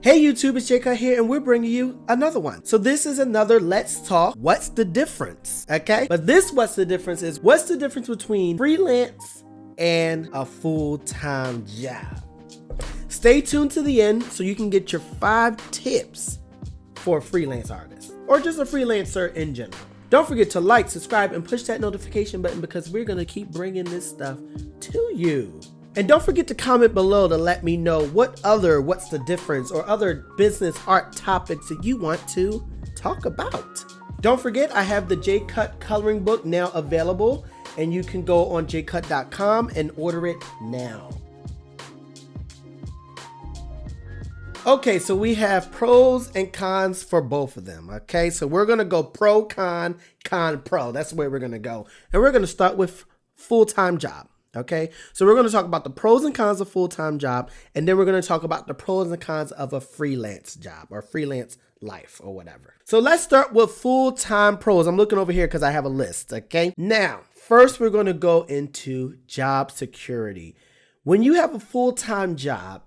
Hey YouTube, it's Cutt here, and we're bringing you another one. So this is another Let's Talk What's the Difference, okay? But this what's the difference between freelance and a full-time job. Stay tuned to the end so you can get your 5 tips for a freelance artist or just a freelancer in general. Don't forget to like, subscribe, and push that notification button because we're gonna keep bringing this stuff to you. And don't forget to comment below to let me know what's the difference or other business art topics that you want to talk about. Don't forget, I have the Cutt coloring book now available, and you can go on jcutt.com and order it now. Okay, so we have pros and cons for both of them, okay? So we're gonna go pro, con, pro. That's where we're gonna go. And we're gonna start with full-time job. Okay, so we're going to talk about the pros and cons of full-time job, and then we're going to talk about the pros and cons of a freelance job or freelance life or whatever. So let's start with full-time pros. I'm looking over here because I have a list. Okay, now first we're going to go into job security. When you have a full-time job,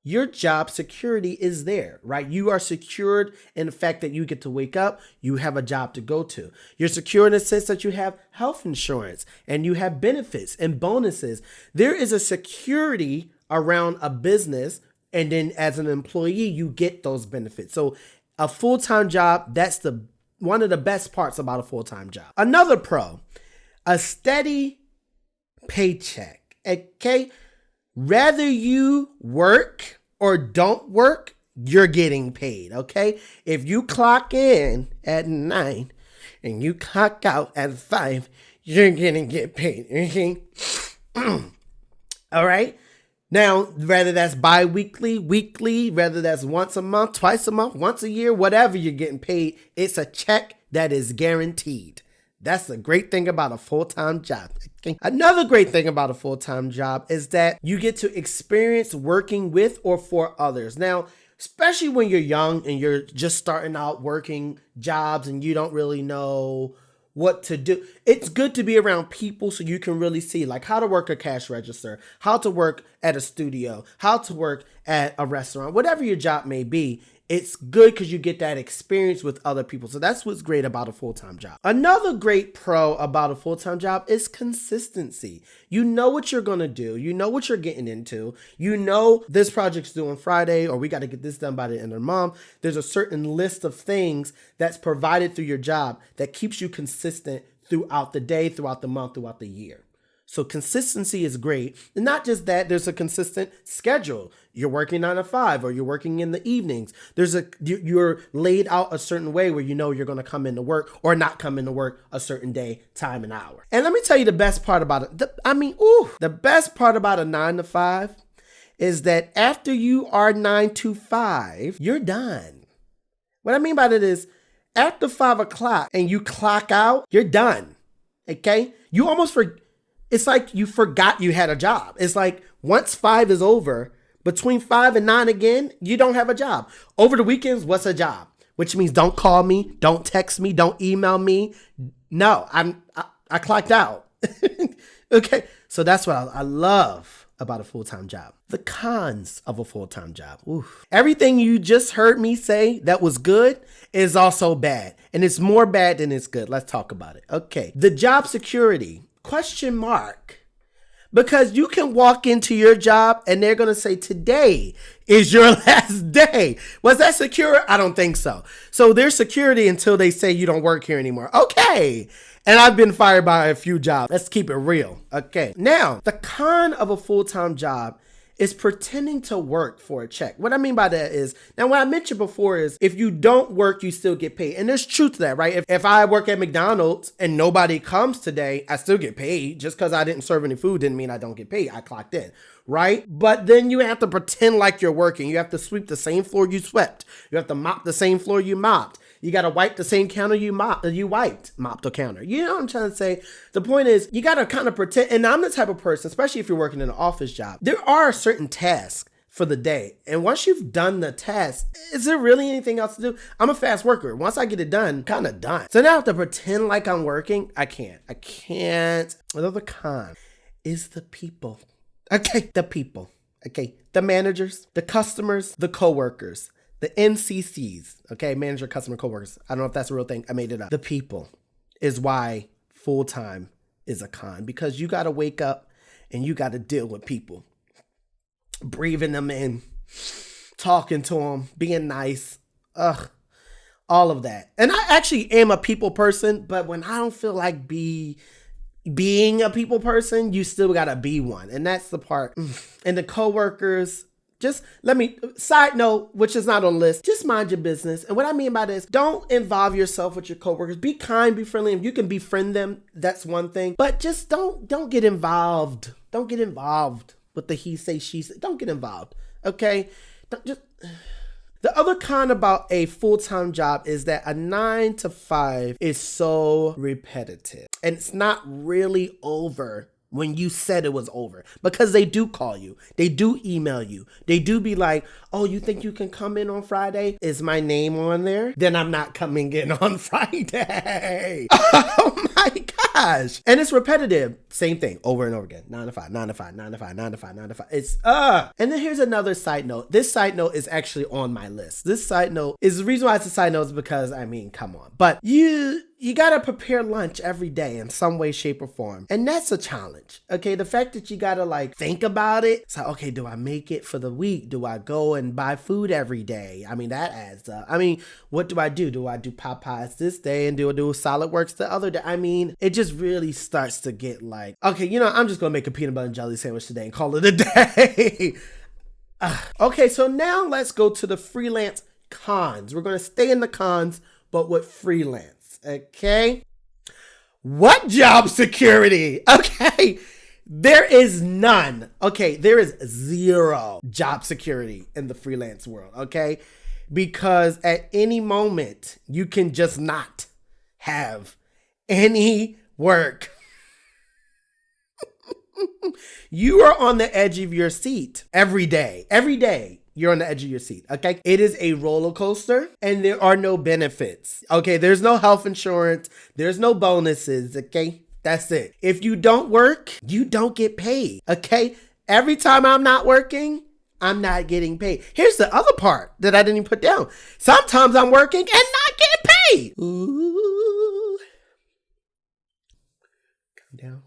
your job security is there, right? You are secured in the fact that you get to wake up, you have a job to go to. You're secure in the sense that you have health insurance and you have benefits and bonuses. There is a security around a business, and then as an employee, you get those benefits. So a full-time job, that's one of the best parts about a full-time job. Another pro, a steady paycheck, okay? Rather you work or don't work, you're getting paid, okay? If you clock in at 9 and you clock out at 5, you're gonna get paid, okay? All right? Now, whether that's bi-weekly, weekly, whether that's once a month, twice a month, once a year, whatever you're getting paid, it's a check that is guaranteed. That's the great thing about a full-time job. Okay? Another great thing about a full-time job is that you get to experience working with or for others. Now, especially when you're young and you're just starting out working jobs and you don't really know what to do, it's good to be around people so you can really see like how to work a cash register, how to work at a studio, how to work at a restaurant, whatever your job may be. It's good because you get that experience with other people. So that's what's great about a full-time job. Another great pro about a full-time job is consistency. You know what you're going to do. You know what you're getting into. You know this project's due on Friday, or we got to get this done by the end of the month. There's a certain list of things that's provided through your job that keeps you consistent throughout the day, throughout the month, throughout the year. So consistency is great. And not just that, there's a consistent schedule. You're working 9 to 5 or you're working in the evenings. You're laid out a certain way where you know you're going to come into work or not come into work a certain day, time, and hour. And let me tell you the best part about it. The best part about a 9 to 5 is that after you are 9 to 5, you're done. What I mean by that is after 5 o'clock and you clock out, you're done. Okay? You almost forget. It's like you forgot you had a job. It's like once 5 is over, between 5 and 9 again, you don't have a job. Over the weekends, what's a job? Which means don't call me, don't text me, don't email me. No, I clocked out. Okay, so that's what I love about a full-time job. The cons of a full-time job. Oof. Everything you just heard me say that was good is also bad. And it's more bad than it's good. Let's talk about it. Okay, the job security. Question mark, because you can walk into your job and they're going to say, today is your last day. Was that secure? I don't think so. So there's security until they say you don't work here anymore. Okay. And I've been fired by a few jobs. Let's keep it real. Okay. Now, the con of a full-time job is pretending to work for a check. What I mean by that is, now what I mentioned before is if you don't work, you still get paid. And there's truth to that, right? If I work at McDonald's and nobody comes today, I still get paid. Just because I didn't serve any food didn't mean I don't get paid. I clocked in, right? But then you have to pretend like you're working. You have to sweep the same floor you swept. You have to mop the same floor you mopped. You got to wipe the same counter you mopped the counter. You know what I'm trying to say? The point is you got to kind of pretend. And I'm the type of person, especially if you're working in an office job, there are certain tasks for the day. And once you've done the task, is there really anything else to do? I'm a fast worker. Once I get it done, kind of done. So now I have to pretend like I'm working. I can't. Another con is the people. Okay, the people. Okay, the managers, the customers, the coworkers. The MCCs, okay, manager, customer, coworkers. I don't know if that's a real thing. I made it up. The people is why full-time is a con, because you got to wake up and you got to deal with people, breathing them in, talking to them, being nice, all of that. And I actually am a people person, but when I don't feel like being a people person, you still got to be one. And that's the part. And the coworkers, just side note, which is not on the list, just mind your business. And what I mean by this, don't involve yourself with your coworkers. Be kind, be friendly. If you can befriend them, that's one thing. But just don't get involved. Don't get involved with the he say, she say. Don't get involved, okay? The other con about a full-time job is that a 9 to 5 is so repetitive. And it's not really over when you said it was over, because they do call you, they do email you, they do be like, oh, you think you can come in on Friday? Is my name on there? Then I'm not coming in on Friday. Oh my gosh. And it's repetitive. Same thing over and over again. 9 to 5, 9 to 5, 9 to 5, 9 to 5, 9 to 5. It's And then here's another side note. This side note is actually on my list. This side note is the reason why it's a side note is because, I mean, come on. But you gotta prepare lunch every day in some way, shape, or form. And that's a challenge. Okay, the fact that you gotta think about it. It's like, okay, do I make it for the week? Do I go and buy food every day? I mean, that adds up. I mean, what do I do? Do I do Popeyes this day and do Solid Works the other day? I mean, it just really starts to get okay, I'm just gonna make a peanut butter and jelly sandwich today and call it a day. Okay, so now let's go to the freelance cons. We're gonna stay in the cons, but with freelance. Okay. What job security? Okay. There is none. Okay. There is zero job security in the freelance world. Okay. Because at any moment you can just not have any work. You are on the edge of your seat every day. Every day. You're on the edge of your seat, okay? It is a roller coaster and there are no benefits, okay? There's no health insurance. There's no bonuses, okay? That's it. If you don't work, you don't get paid, okay? Every time I'm not working, I'm not getting paid. Here's the other part that I didn't even put down. Sometimes I'm working and not getting paid. Ooh. Calm down.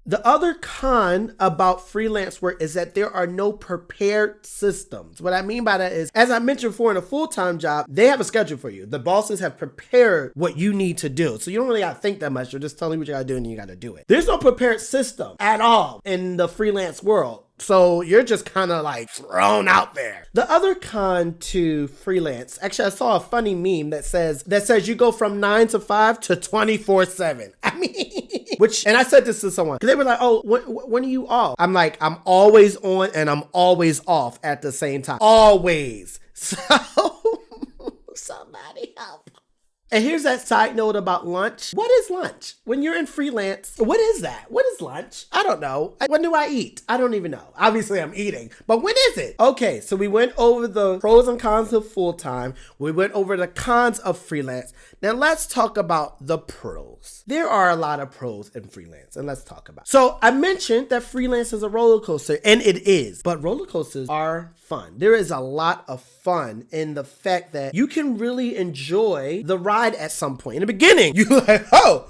The other con about freelance work is that there are no prepared systems. What I mean by that is, as I mentioned before, in a full-time job, they have a schedule for you. The bosses have prepared what you need to do. So you don't really got to think that much. They're just telling you what you got to do and you got to do it. There's no prepared system at all in the freelance world. So you're just kind of thrown out there. The other con to freelance, actually, I saw a funny meme that says you go from 9 to 5 to 24/7. I mean, and I said this to someone because they were like, oh, when are you off? I'm like, I'm always on and I'm always off at the same time. Always. So somebody help. And here's that side note about lunch. What is lunch? When you're in freelance, what is that? What is lunch? I don't know. When do I eat? I don't even know. Obviously, I'm eating. But when is it? Okay, so we went over the pros and cons of full-time. We went over the cons of freelance. Now let's talk about the pros. There are a lot of pros in freelance, and let's talk about it. So I mentioned that freelance is a roller coaster, and it is. But roller coasters are fun. There is a lot of fun in the fact that you can really enjoy the ride at some point. In the beginning, you're like, oh,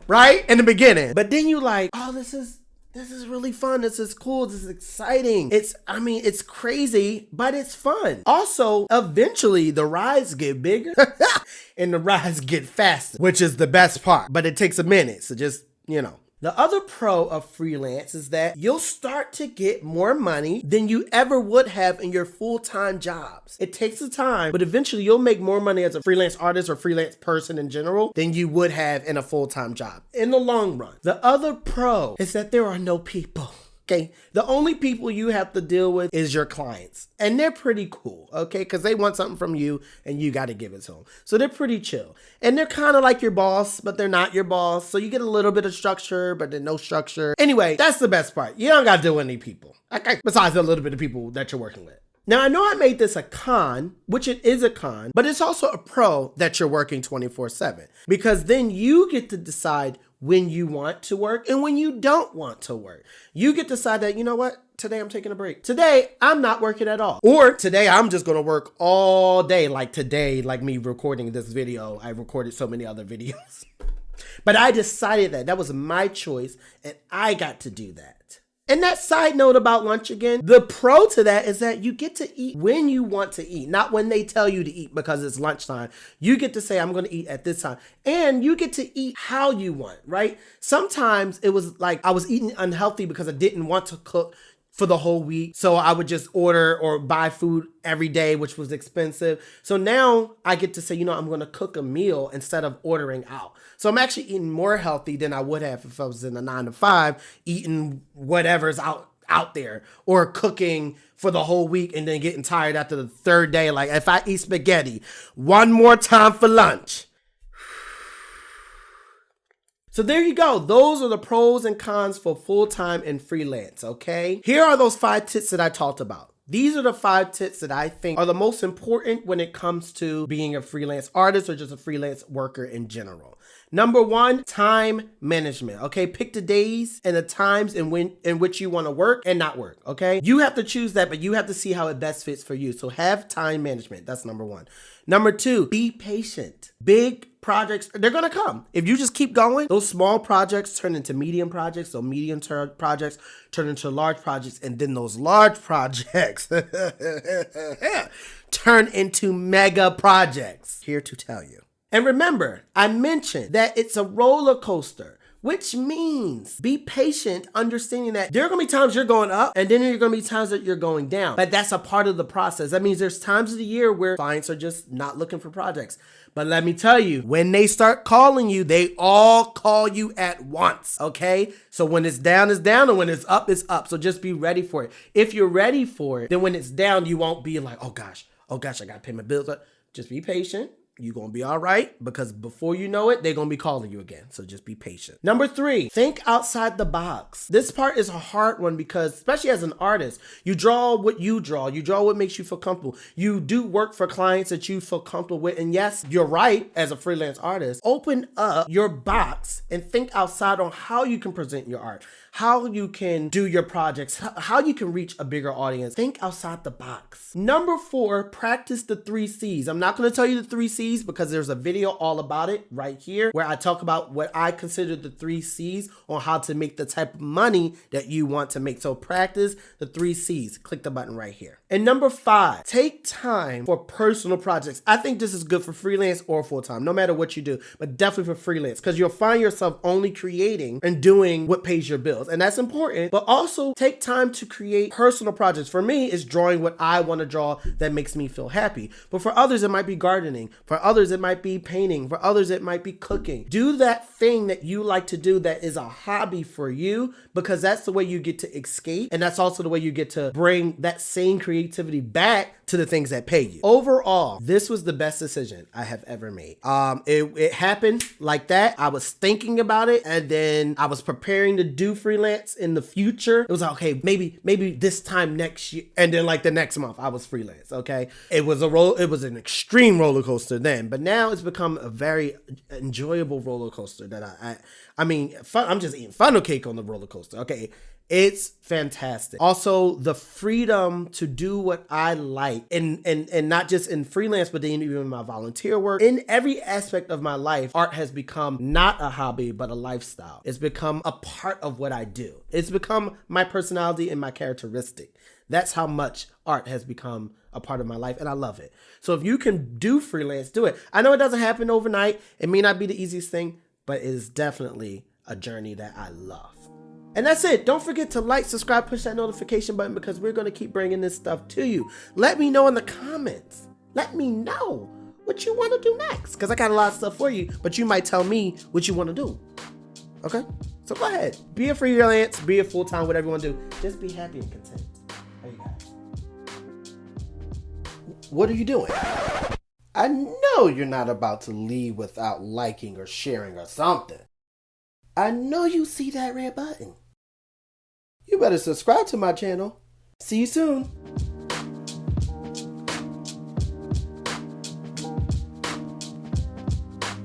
right? In the beginning. But then you this is really fun. This is cool. This is exciting. It's crazy, but it's fun. Also, eventually the rides get bigger and the rides get faster, which is the best part, but it takes a minute. So just, The other pro of freelance is that you'll start to get more money than you ever would have in your full-time jobs. It takes the time, but eventually you'll make more money as a freelance artist or freelance person in general than you would have in a full-time job in the long run. The other pro is that there are no people. Okay, the only people you have to deal with is your clients, and they're pretty cool, okay, because they want something from you and you got to give it to them. So they're pretty chill, and they're kind of like your boss, but they're not your boss. So you get a little bit of structure, but then no structure. Anyway, that's the best part. You don't got to deal with any people, okay, besides a little bit of people that you're working with. Now, I know I made this a con, which it is a con, but it's also a pro that you're working 24/7, because then you get to decide when you want to work and when you don't want to work. You get to decide that, you know what? Today I'm taking a break. Today I'm not working at all. Or today I'm just gonna work all day. Like today, like me recording this video, I recorded so many other videos. But I decided that was my choice and I got to do that. And that side note about lunch again, the pro to that is that you get to eat when you want to eat, not when they tell you to eat because it's lunchtime. You get to say, I'm going to eat at this time. And you get to eat how you want, right? Sometimes it was like I was eating unhealthy because I didn't want to cook for the whole week. So I would just order or buy food every day, which was expensive. So now I get to say, you know, I'm going to cook a meal instead of ordering out. So I'm actually eating more healthy than I would have if I was in a 9-to-5, eating whatever's out there, or cooking for the whole week and then getting tired after the third day. Like if I eat spaghetti one more time for lunch. So there you go. Those are the pros and cons for full-time and freelance, okay? Here are those 5 tips that I talked about. These are the 5 tips that I think are the most important when it comes to being a freelance artist or just a freelance worker in general. Number 1, time management, okay? Pick the days and the times in which you want to work and not work, okay? You have to choose that, but you have to see how it best fits for you. So have time management. That's number 1. Number 2, be patient. Big projects, they're gonna come. If you just keep going, those small projects turn into medium projects, so medium projects turn into large projects, and then those large projects turn into mega projects. Here to tell you. And remember, I mentioned that it's a roller coaster, which means be patient, understanding that there are going to be times you're going up and then there are going to be times that you're going down. But that's a part of the process. That means there's times of the year where clients are just not looking for projects. But let me tell you, when they start calling you, they all call you at once, okay? So when it's down, it's down, and when it's up, it's up. So just be ready for it. If you're ready for it, then when it's down, you won't be like, oh gosh, I got to pay my bills. Just be patient. You're going to be all right, because before you know it, they're going to be calling you again. So just be patient. Number 3, think outside the box. This part is a hard one because, especially as an artist, you draw what you draw. You draw what makes you feel comfortable. You do work for clients that you feel comfortable with. And yes, you're right, as a freelance artist, open up your box and think outside on how you can present your art, how you can do your projects, how you can reach a bigger audience. Think outside the box. Number 4, practice the 3 C's. I'm not going to tell you the 3 C's because there's a video all about it right here where I talk about what I consider the 3 C's on how to make the type of money that you want to make. So practice the 3 C's. Click the button right here. And number 5, take time for personal projects. I think this is good for freelance or full-time, no matter what you do, but definitely for freelance, because you'll find yourself only creating and doing what pays your bills. And that's important, but also take time to create personal projects. For me, it's drawing what I want to draw that makes me feel happy. But for others, it might be gardening. For others, it might be painting. For others, it might be cooking. Do that thing that you like to do that is a hobby for you, because that's the way you get to escape. And that's also the way you get to bring that same creativity back to the things that pay you. Overall, this was the best decision I have ever made. It happened like that. I was thinking about it, and then I was preparing to do freelance in the future. It was like, okay, maybe this time next year, and then like the next month I was freelance. Okay, it was an extreme roller coaster then, but now it's become a very enjoyable roller coaster that I mean, fun. I'm just eating funnel cake on the roller coaster. Okay. It's fantastic. Also, the freedom to do what I like, and not just in freelance, but then even in my volunteer work. In every aspect of my life, art has become not a hobby, but a lifestyle. It's become a part of what I do. It's become my personality and my characteristic. That's how much art has become a part of my life, and I love it. So if you can do freelance, do it. I know it doesn't happen overnight. It may not be the easiest thing, but it is definitely a journey that I love. And that's it. Don't forget to like, subscribe, push that notification button, because we're going to keep bringing this stuff to you. Let me know in the comments. Let me know what you want to do next, because I got a lot of stuff for you, but you might tell me what you want to do. Okay? So go ahead. Be a freelance, be a full-time, whatever you want to do. Just be happy and content. There you go. What are you doing? I know you're not about to leave without liking or sharing or something. I know you see that red button. You better subscribe to my channel. See you soon.